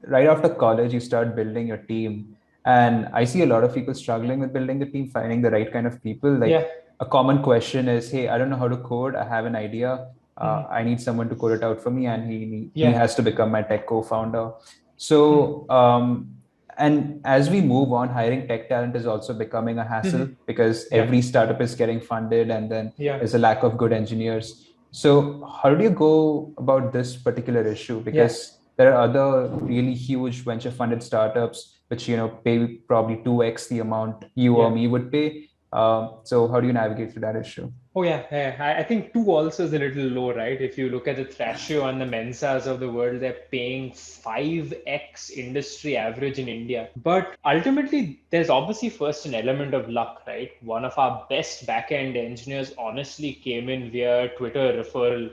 right after college, you start building your team. And I see a lot of people struggling with building the team, finding the right kind of people. Yeah. Like a common question is, hey, I don't know how to code. I have an idea. Mhm. I need someone to code it out for me, and he Yeah. has to become my tech co-founder. Mhm. So and as we move on, hiring tech talent is also becoming a hassle Mhm. because Yeah. every startup is getting funded, and then Yeah. there's a lack of good engineers. So how do you go about this particular issue? Yeah. Because there are other really huge venture funded startups which pay probably 2x the amount you or Yeah. me would pay. So how do you navigate through that issue? Oh yeah, yeah. I think two also is a little low, right? If you look at the Thrasio and the Mensas of the world, they're paying 5x industry average in India. But ultimately, there's obviously first an element of luck, right? One of our best backend engineers honestly came in via Twitter referral,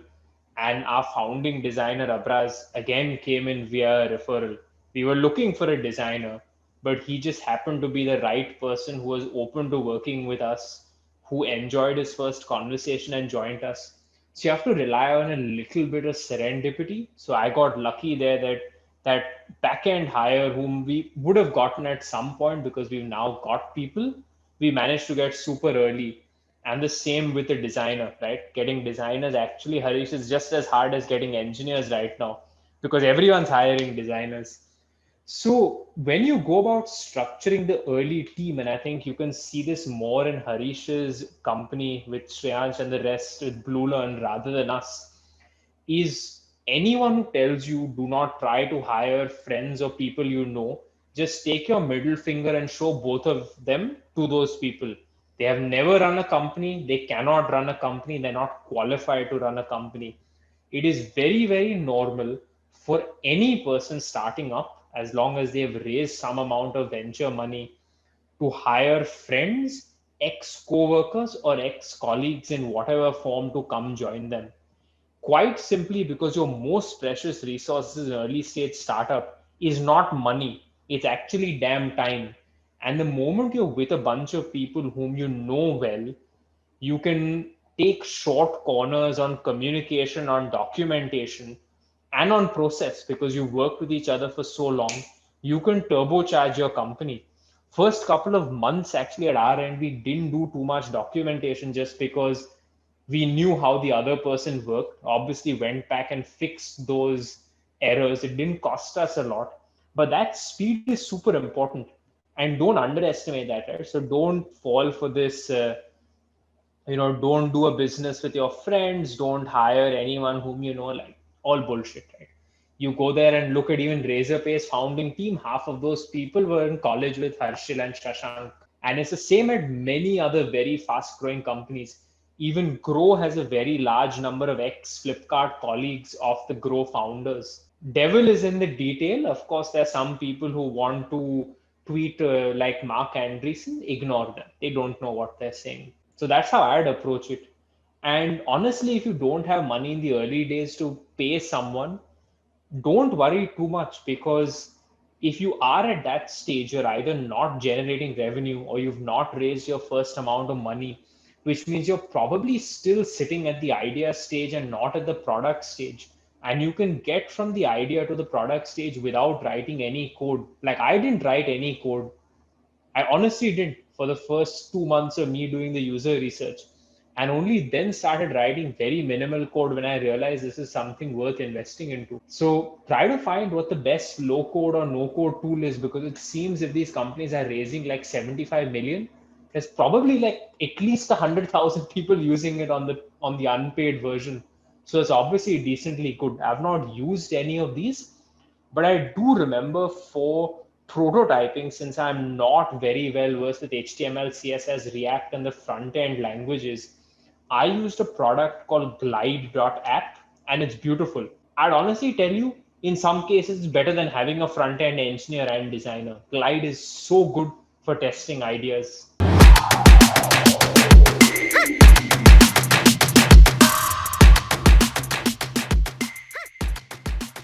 and our founding designer Abraz again came in via referral. We were looking for a designer, but he just happened to be the right person who was open to working with us, who enjoyed his first conversation and joined us. So you have to rely on a little bit of serendipity. So I got lucky there that that back end hire whom we would have gotten at some point because we've now got people, we managed to get super early. And the same with the designer, right? Getting designers actually, Harish, is just as hard as getting engineers right now because everyone's hiring designers. So when you go about structuring the early team, and I think you can see this more in Harish's company with Shreyansh and the rest with Blue Learn rather than us, is anyone who tells you do not try to hire friends or people you know, just take your middle finger and show both of them to those people. They have never run a company, they cannot run a company, they're not qualified to run a company. It is very, very normal for any person starting up, as long as they've raised some amount of venture money, to hire friends, ex co workers, or ex colleagues in whatever form to come join them. Quite simply because your most precious resources in early stage startup is not money, it's actually damn time. And the moment you're with a bunch of people whom you know well, you can take short corners on communication, on documentation, and on process because you've worked with each other for so long. You can turbocharge your company. First couple of months, actually, at our end, we didn't do too much documentation just because we knew how the other person worked. Obviously, went back and fixed those errors. It didn't cost us a lot, but that speed is super important, and don't underestimate that, right? So don't fall for this. Don't do a business with your friends, don't hire anyone whom you know, like all bullshit, right? You go there and look at even Razorpay's founding team, half of those people were in college with Harshil and Shashank. And it's the same at many other very fast growing companies. Even Grow has a very large number of ex Flipkart colleagues of the Grow founders. Devil is in the detail. Of course, there are some people who want to tweet like Mark Andreessen, ignore them. They don't know what they're saying. So that's how I'd approach it. And honestly, if you don't have money in the early days to pay someone, don't worry too much because if you are at that stage, you're either not generating revenue or you've not raised your first amount of money, which means you're probably still sitting at the idea stage and not at the product stage. And you can get from the idea to the product stage without writing any code. Like I didn't write any code. I honestly didn't for the first 2 months of me doing the user research, and only then started writing very minimal code when I realized this is something worth investing into. So try to find what the best low code or no code tool is because it seems if these companies are raising like 75 million, there's probably like at least 100,000 people using it on the unpaid version. So it's obviously decently good. I've not used any of these, but I do remember for prototyping, since I'm not very well versed with HTML, CSS, React, and the front end languages, I used a product called glide.app and it's beautiful. I'd honestly tell you, in some cases, it's better than having a front end engineer and designer. Glide is so good for testing ideas.